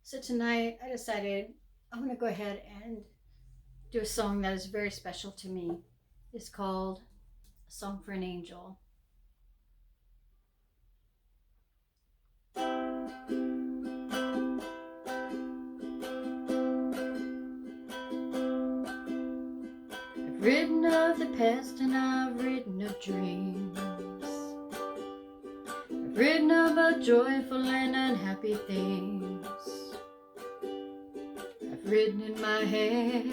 So tonight I decided I'm going to go ahead and do a song that is very special to me. It's called A Song for an Angel. I've written of the past and I've written of dreams. I've written about joyful and unhappy things. I've written in my head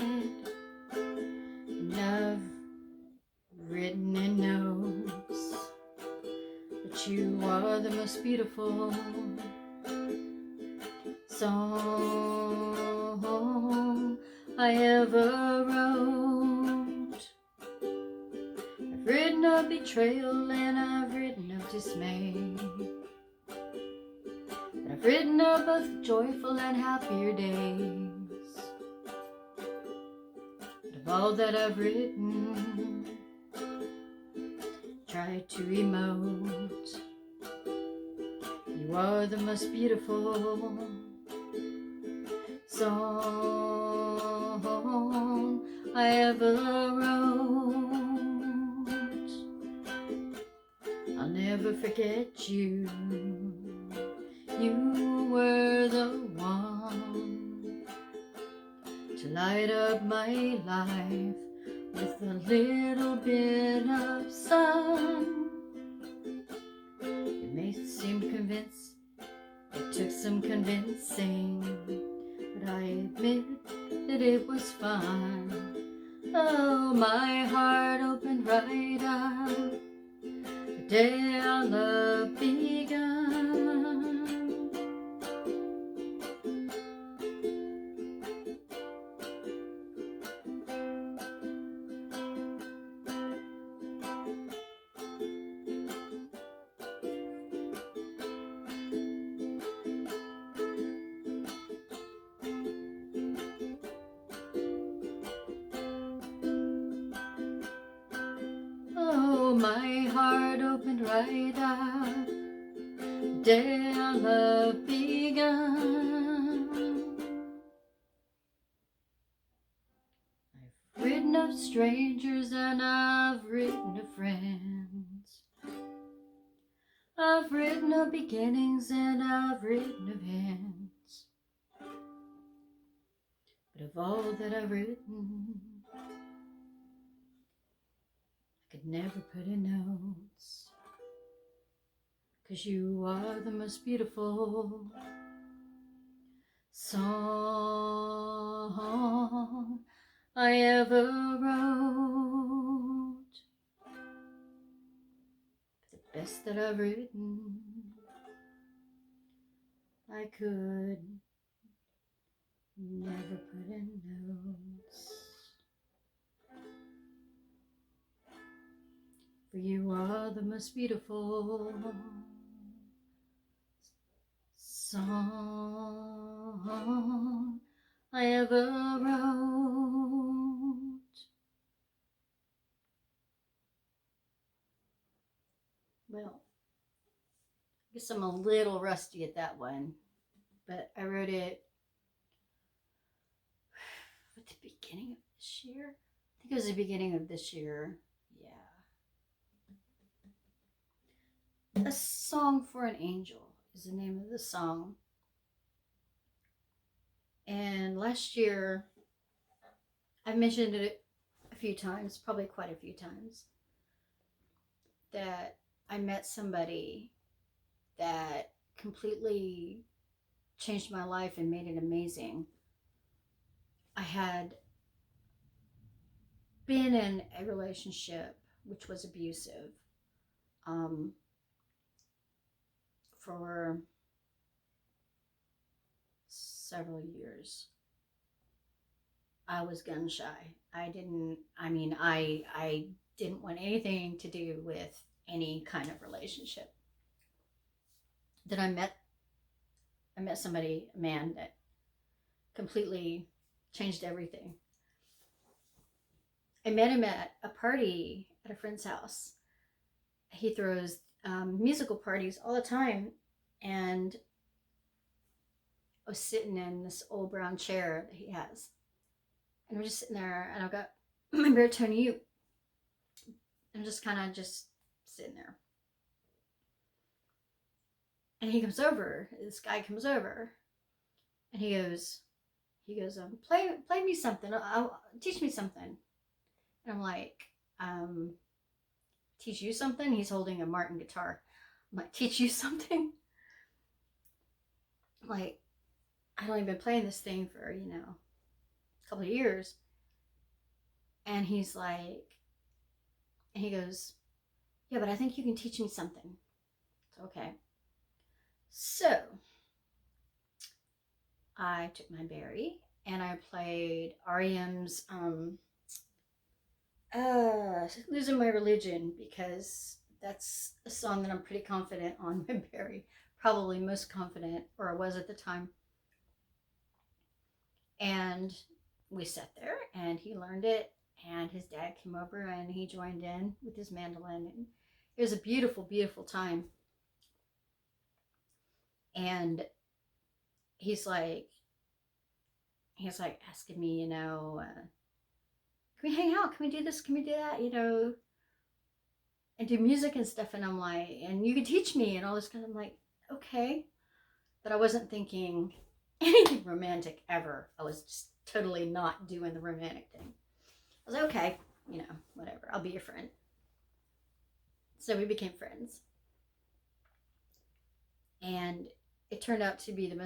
and I've written in notes. But you are the most beautiful song I ever wrote. I've written of betrayal and I've written of dismay. And I've written of both joyful and happier days. But of all that I've written, try to emote. You are the most beautiful song I ever wrote. I'll never forget you. You were the one to light up my life with a little bit of sun. It may seem convinced, it took some convincing, but I admit that it was fun. Oh, my heart opened right up the day our love begun. Oh, my heart opened right up the day our love begun. I've written of strangers and I've written of friends. I've written of beginnings and I've written of ends. But of all that I've written, I could never put in notes. 'Cause you are the most beautiful song I ever wrote. The best that I've written, I could never put in notes. For you are the most beautiful song I ever wrote. Well, I guess I'm a little rusty at that one, but I wrote it at the beginning of this year. I think it was the beginning of this year. Yeah. A Song for an Angel is the name of the song. And last year, I mentioned it a few times, probably quite a few times, that I met somebody that completely changed my life and made it amazing. I had been in a relationship which was abusive um, for several years. I was gun shy. I didn't want anything to do with any kind of relationship. Then I met somebody, a man that completely changed everything. I met him at a party at a friend's house. He throws musical parties all the time, and was sitting in this old brown chair that he has. And I'm just sitting there, and I've got my baritone uke. I'm just kind of just sitting there. And he comes over, this guy comes over, and he goes, play me something, teach me something. And I'm like, teach you something? He's holding a Martin guitar. I'm like, teach you something? I'm like, I'd only been playing this thing for, a couple of years. And he's like, and he goes, yeah, but I think you can teach me something. So, okay. So, I took my Barry and I played REM's Losing My Religion, because that's a song that I'm pretty confident on my Barry. Probably most confident, or I was at the time. And we sat there and he learned it, and his dad came over and he joined in with his mandolin, and it was a beautiful, beautiful time. And he's like asking me, can we hang out? Can we do this? Can we do that? And do music and stuff. And I'm like, and you can teach me and all this kind of, I'm like, okay. But I wasn't thinking anything romantic ever. I was just totally not doing the romantic thing. I was like, okay, whatever. I'll be your friend. So we became friends. And it turned out to be one of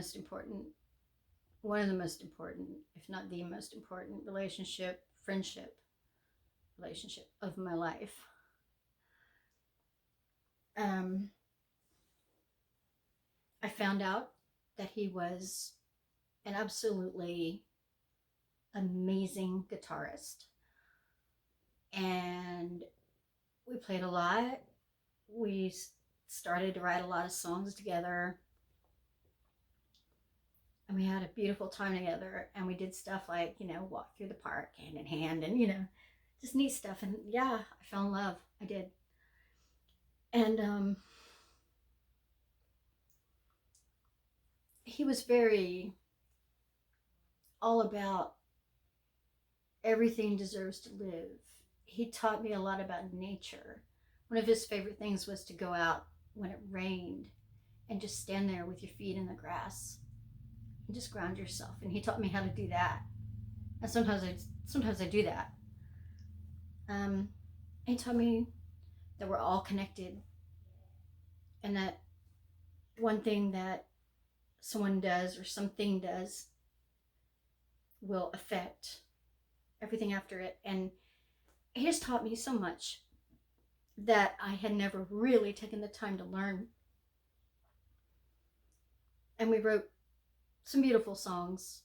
the most important, if not the most important friendship relationship of my life. I found out that he was an absolutely amazing guitarist. And we played a lot. We started to write a lot of songs together. And we had a beautiful time together. And we did stuff like, walk through the park hand in hand and, just neat stuff. And yeah, I fell in love. I did. And he was very all about everything deserves to live. He taught me a lot about nature. One of his favorite things was to go out when it rained and just stand there with your feet in the grass and just ground yourself. And he taught me how to do that. And sometimes I do that. He taught me that we're all connected, and that one thing that someone does or something does will affect everything after it. And he has taught me so much that I had never really taken the time to learn. And we wrote some beautiful songs,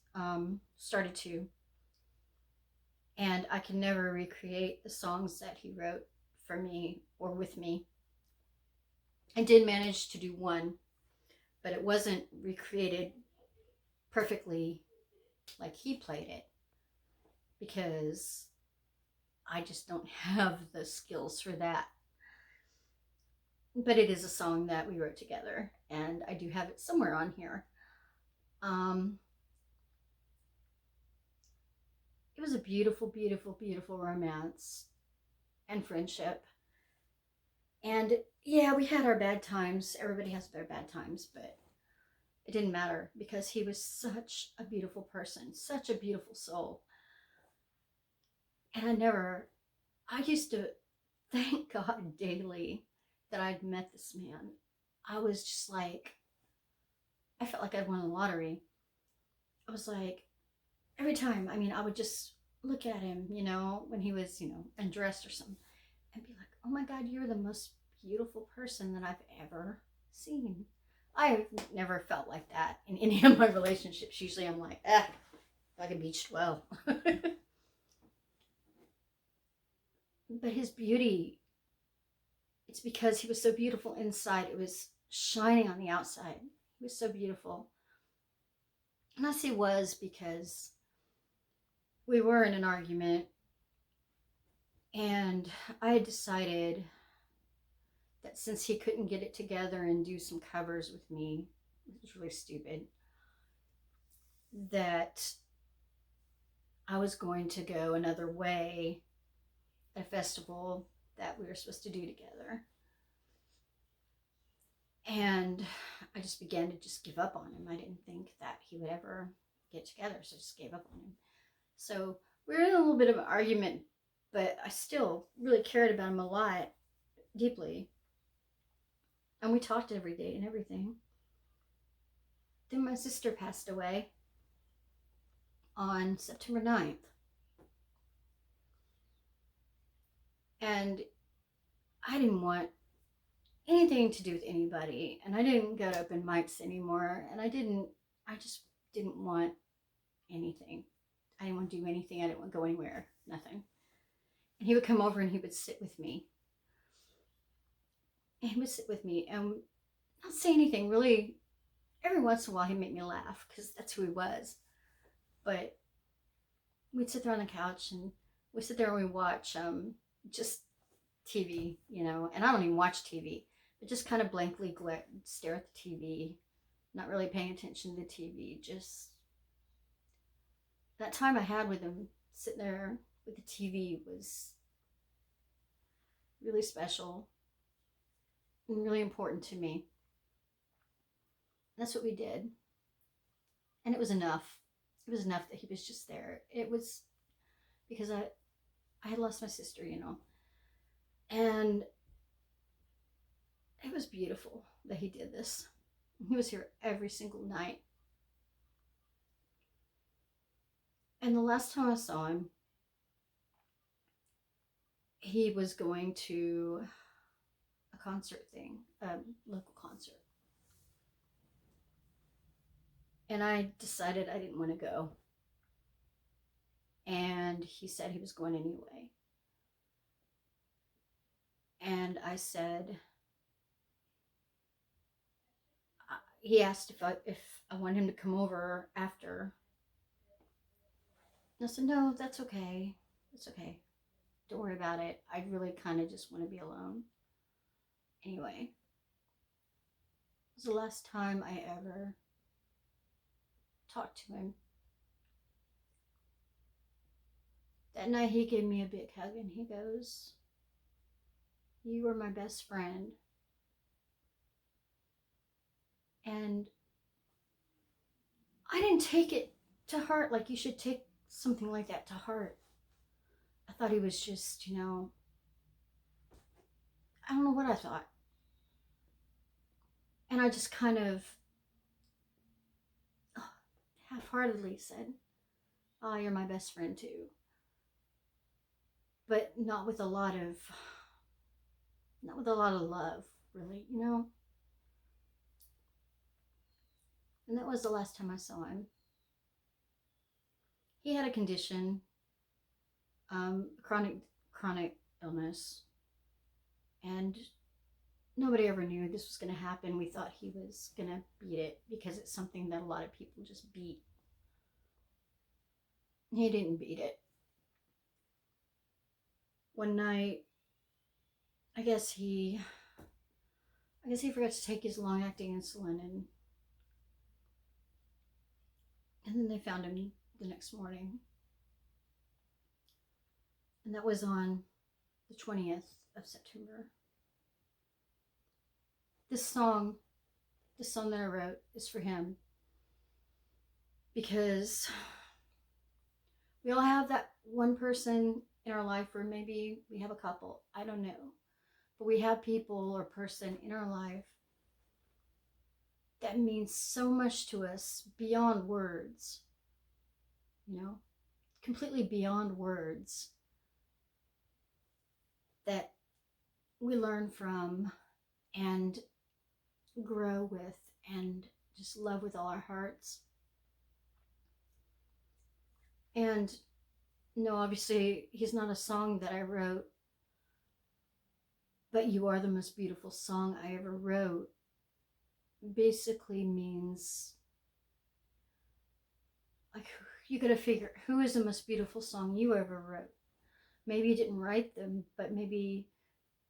started to. And I can never recreate the songs that he wrote for me or with me. I did manage to do one, but it wasn't recreated perfectly like he played it, because I just don't have the skills for that. But it is a song that we wrote together, and I do have it somewhere on here. It was a beautiful, beautiful, beautiful romance and friendship. And yeah, we had our bad times. Everybody has their bad times, but it didn't matter, because he was such a beautiful person, such a beautiful soul. And I used to thank God daily that I'd met this man. I was just like, I felt like I'd won the lottery. I was like, every time, I would just look at him, when he was, undressed or something, and be like, oh my God, you're the most beautiful person that I've ever seen. I've never felt like that in any of my relationships. Usually I'm like, like a beach well. But his beauty, it's because he was so beautiful inside. It was shining on the outside. He was so beautiful. And I say was because we were in an argument, and I had decided that since he couldn't get it together and do some covers with me, which was really stupid, that I was going to go another way at a festival that we were supposed to do together. And I just began to just give up on him. I didn't think that he would ever get together, so I just gave up on him. So we were in a little bit of an argument, but I still really cared about him a lot, deeply. And we talked every day and everything. Then my sister passed away on September 9th. And I didn't want anything to do with anybody. And I didn't go to open mics anymore. And I just didn't want anything. I didn't want to do anything. I didn't want to go anywhere. Nothing. And he would come over and he would sit with me. And he would sit with me and not say anything. Really, every once in a while he'd make me laugh because that's who he was. But we'd sit there on the couch and we'd sit there and we'd watch just TV, you know. And I don't even watch TV. But just kind of blankly stare at the TV. Not really paying attention to the TV. Just that time I had with him sitting there with the TV was really special and really important to me. And that's what we did. And it was enough. It was enough that he was just there. It was because I had lost my sister, you know. And it was beautiful that he did this. He was here every single night. And the last time I saw him, he was going to a concert thing, a local concert. And I decided I didn't want to go. And he said he was going anyway. And I said, he asked if I wanted him to come over after. And I said, no, that's okay. It's okay. Don't worry about it. I really kind of just want to be alone. Anyway, it was the last time I ever talked to him. That night he gave me a big hug and he goes, you were my best friend. And I didn't take it to heart like you should take something like that to heart. I thought he was just, you know, I don't know what I thought. And I just kind of half-heartedly said, oh, you're my best friend too. But not with a lot of love, really, you know. And that was the last time I saw him. He had a condition, chronic illness, and nobody ever knew this was going to happen. We thought he was going to beat it because it's something that a lot of people just beat. He didn't beat it. One night, I guess he forgot to take his long-acting insulin, and then they found him the next morning. And that was on the 20th of September. This song that I wrote is for him. Because we all have that one person in our life, or maybe we have a couple, I don't know. But we have people or person in our life that means so much to us beyond words, you know, completely beyond words, that we learn from and grow with and just love with all our hearts. And no, obviously he's not a song that I wrote, but You Are the Most Beautiful Song I Ever Wrote basically means, like, you gotta figure, who is the most beautiful song you ever wrote? Maybe you didn't write them, but maybe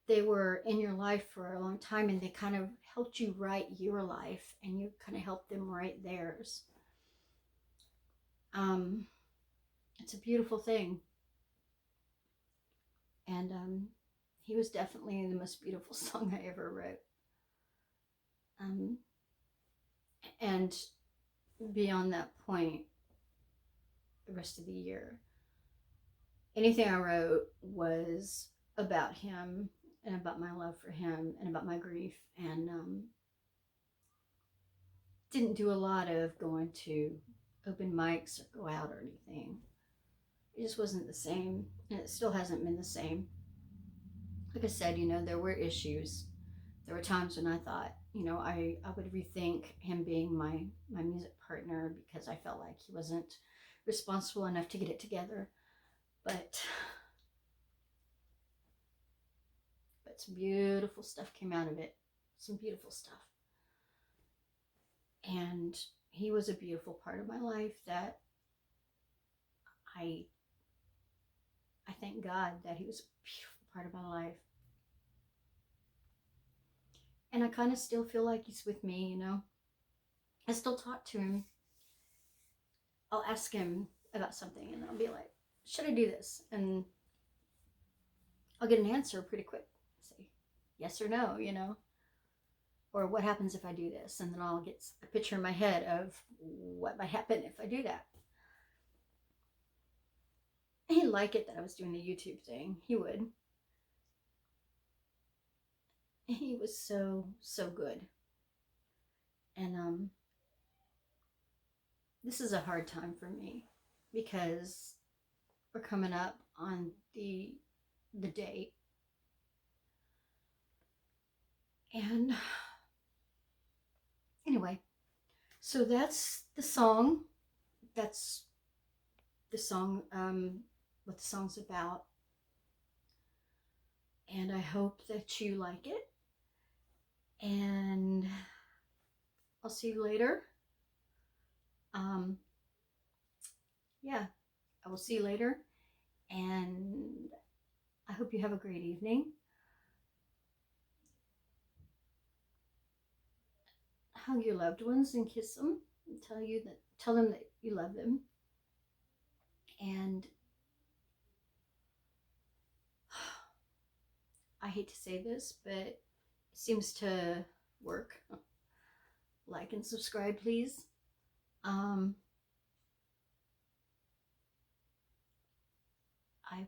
they were in your life for a long time and they kind of helped you write your life and you kind of helped them write theirs. It's a beautiful thing. And he was definitely the most beautiful song I ever wrote. Um, and beyond that point, the rest of the year, anything I wrote was about him and about my love for him and about my grief, and didn't do a lot of going to open mics or go out or anything. It just wasn't the same, and it still hasn't been the same. Like I said, there were issues. There were times when I thought, I would rethink him being my music partner because I felt like he wasn't responsible enough to get it together. But some beautiful stuff came out of it. Some beautiful stuff. And he was a beautiful part of my life that I thank God that he was a beautiful part of my life. And I kind of still feel like he's with me, I still talk to him. I'll ask him about something and I'll be like, should I do this? And I'll get an answer pretty quick. Say yes or no, Or what happens if I do this? And then I'll get a picture in my head of what might happen if I do that. He'd like it that I was doing the YouTube thing. He would. He was so good. And this is a hard time for me because we're coming up on the date. And anyway, so that's the song. That's the song, what the song's about. And I hope that you like it. And I'll see you later. Yeah, I will see you later. And I hope you have a great evening. Hug your loved ones and kiss them and tell them that you love them. And I hate to say this, but it seems to work. Like and subscribe, please. I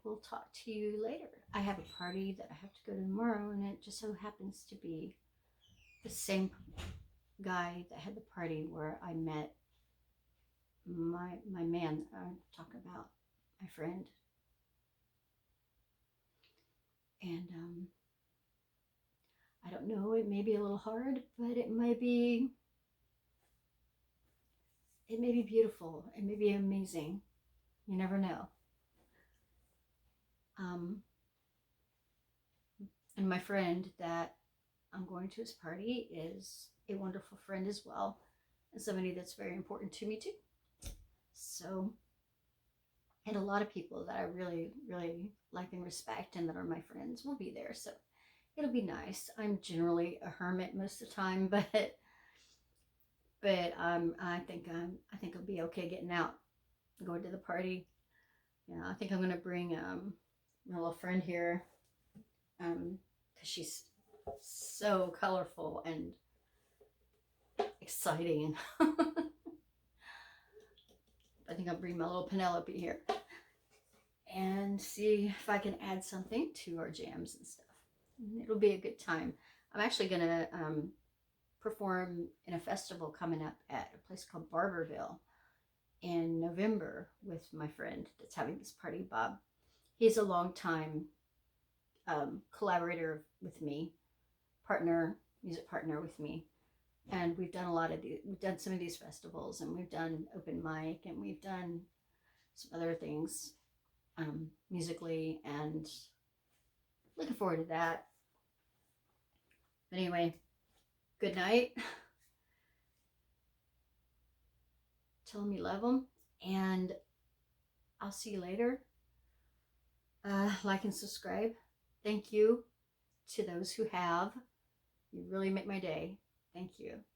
will talk to you later. I have a party that I have to go to tomorrow, and it just so happens to be the same guy that had the party where I met my man I'm talking about, my friend. And I don't know, it may be a little hard, but it may be beautiful. It may be amazing. You never know. And my friend that I'm going to his party is a wonderful friend as well, and somebody that's very important to me too. So, and a lot of people that I really, really like and respect and that are my friends will be there. So it'll be nice. I'm generally a hermit most of the time, but I think I'll be okay getting out, going to the party. Yeah, I think I'm gonna bring my little friend here, because she's so colorful and exciting. I think I'll bring my little Penelope here and see if I can add something to our jams and stuff. It'll be a good time. I'm actually gonna perform in a festival coming up at a place called Barberville in November with my friend that's having this party, Bob. He's a long time collaborator with me, music partner with me. And we've done we've done some of these festivals, and we've done open mic, and we've done some other things musically, and looking forward to that. But anyway, good night. Tell them you love them, and I'll see you later. Like and subscribe. Thank you to those who have. You really make my day. Thank you.